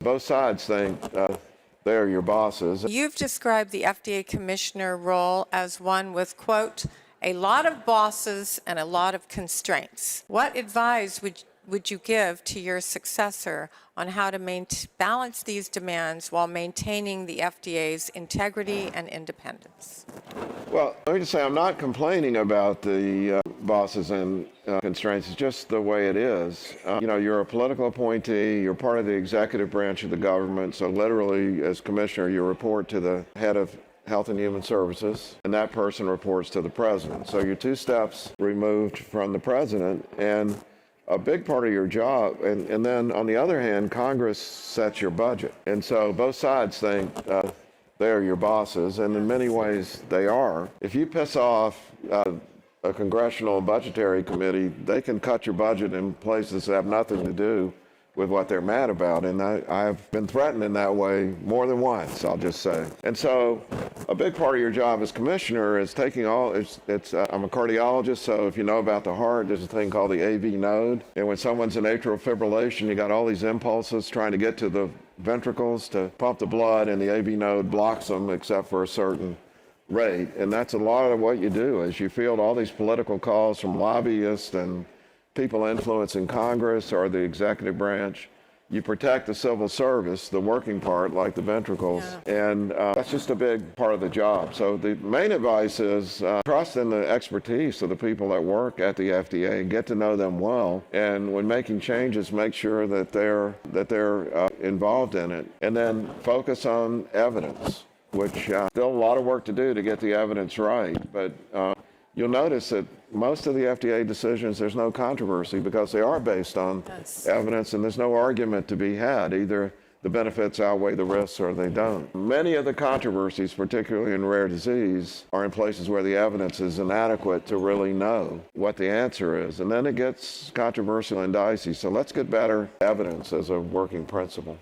Both sides think they're your bosses. You've described the FDA commissioner role as one with, quote, a lot of bosses and a lot of constraints. What advice would you give to your successor on how to balance these demands while maintaining the FDA's integrity and independence? Well, let me just say I'm not complaining about the bosses and constraints. It's just the way it is. You're a political appointee. You're part of the executive branch of the government. So literally, as commissioner, you report to the head of Health and Human Services, and that person reports to the president. So you're two steps removed from the president, and a big part of your job, and then on the other hand, Congress sets your budget. And so both sides think they're your bosses, and in many ways they are. If you piss off a congressional budgetary committee, they can cut your budget in places that have nothing to do with what they're mad about. And I've been threatened in that way more than once, I'll just say. And so a big part of your job as commissioner is taking I'm a cardiologist, so if you know about the heart, there's a thing called the AV node. And when someone's in atrial fibrillation, you got all these impulses trying to get to the ventricles to pump the blood, and the AV node blocks them except for a certain rate. And that's a lot of what you do, is you field all these political calls from lobbyists and people influencing Congress or the executive branch. You protect the civil service, the working part, like the ventricles, and that's just a big part of the job. So the main advice is trust in the expertise of the people that work at the FDA and get to know them well. And when making changes, make sure that they're involved in it, and then focus on evidence, which still a lot of work to do to get the evidence right. But you'll notice that most of the FDA decisions, there's no controversy because they are based on evidence, and there's no argument to be had. Either the benefits outweigh the risks or they don't. Many of the controversies, particularly in rare disease, are in places where the evidence is inadequate to really know what the answer is. And then it gets controversial and dicey. So let's get better evidence as a working principle.